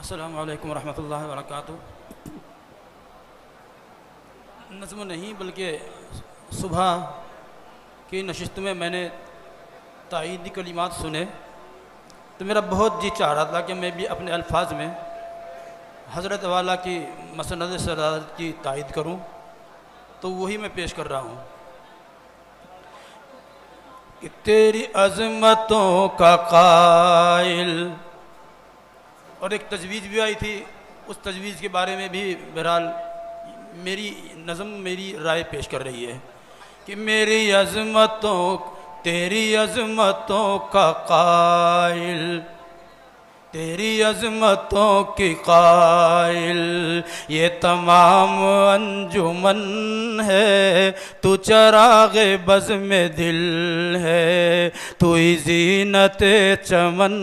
السلام علیکم ورحمۃ اللہ وبرکاتہ۔ نظم نہیں بلکہ صبح کی نشست میں نے تائیدی کلمات سنے تو میرا بہت جی چاہ رہا تھا کہ میں بھی اپنے الفاظ میں حضرت والا کی مسند صدارت کی تائید کروں، تو وہی میں پیش کر رہا ہوں کہ تیری عظمتوں کا قائل، اور ایک تجویز بھی آئی تھی، اس تجویز کے بارے میں بھی بہرحال میری نظم میری رائے پیش کر رہی ہے کہ میری عظمتوں تیری عظمتوں کا قائل، تیری عظمتوں کی قائل یہ تمام انجمن ہے، تو چراغ بزم دل ہے، تو ہی زینت چمن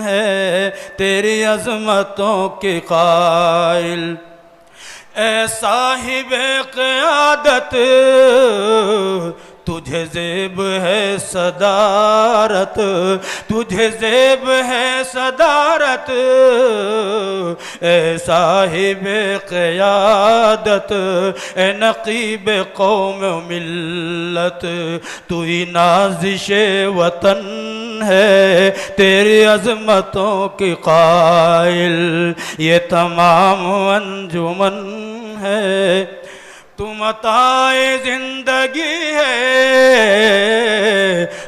ہے، تیری عظمتوں کی قائل۔ اے صاحب قیادت تجھے زیب ہے صدارت، تجھے زیب ہے صدارت، اے صاحب قیادت، اے نقیب قوم و ملت، تو ہی نازش وطن ہے، تیری عظمتوں کی قائل یہ تمام انجمن ہے۔ تو متاع زندگی ہے،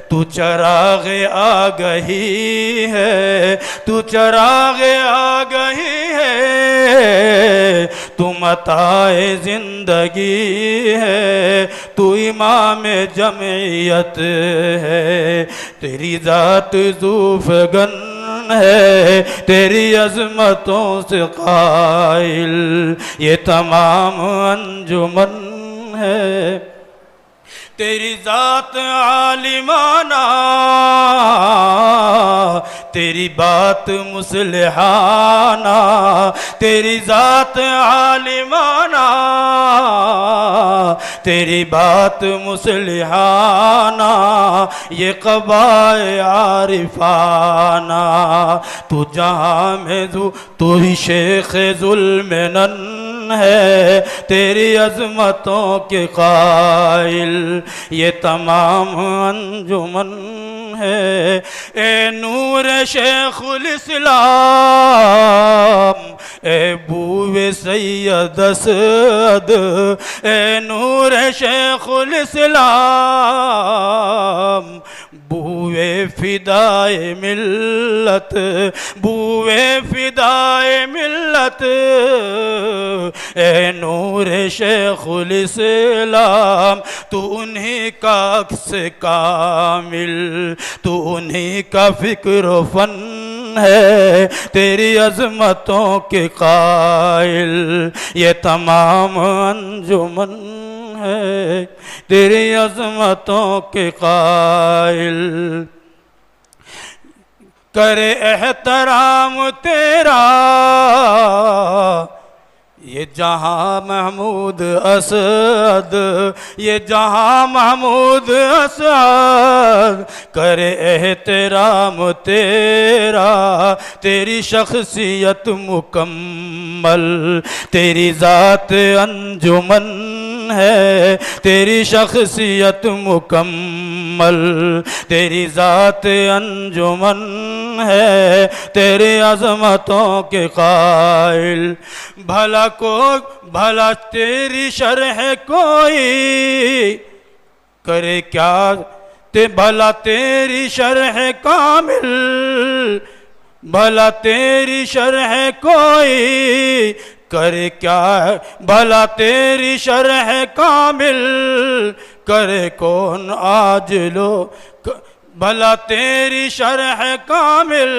تو چراغ آگہی ہے، تو چراغ آگہی ہے، تو متاع زندگی ہے، تو امام جمعیت ہے، تیری ذات ذوفگن ہے، تیری عظمتوں سے قائل یہ تمام انجمن ہے۔ تیری ذات عالمانہ، تیری بات مصلحانہ، تیری ذات عالمانہ، تیری بات مصلحانہ، یہ قبائے عارفانہ، تو جہاں میں تو ہی شیخ ذوالمنن ہے، تیری عظمتوں کے قائل یہ تمام انجمن ہے۔ اے نور شیخ الاسلام، اے بوئے سید اسد، اے نور شیخ الاسلام، بوئے فدائے ملت، بوئے فدائے ملت، اے نور شیخ الاسلام، تو انہی کا عکس کامل، تو انہی کا فکر و فن ہے، تیری عظمتوں کے قائل یہ تمام انجمن ہے، تیری عظمتوں کے قائل۔ کرے احترام تیرا یہ جہاں محمود اسد، یہ جہاں محمود اسد، کرے احترام تیرا، تیری شخصیت مکمل، تیری ذات انجمن ہے، تیری شخصیت مکمل، تیری ذات انجمن ہے، تیری عظمتوں کے قائل۔ بھلا تیری شرح کوئی کرے کیا، بھلا تیری شرح کامل، بھلا تیری شرح کوئی کرے کیا، بھلا تیری شرح کامل کرے کون آج لو، بھلا تیری شرح کامل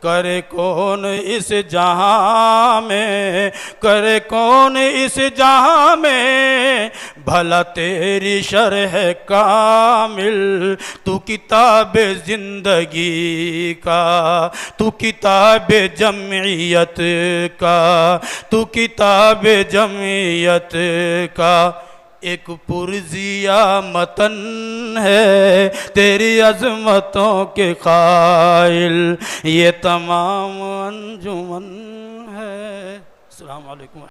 کرے کون اس جہاں میں، کرے کون اس جہاں میں، بھلا تیری شرح کامل، تو کتاب زندگی کا، تو کتاب جمعیت کا، تو کتاب جمعیت کا، ایک پرزیا متن ہے تیری عظمتوں کے قائل، یہ تمام انجمن ہے۔ السلام علیکم۔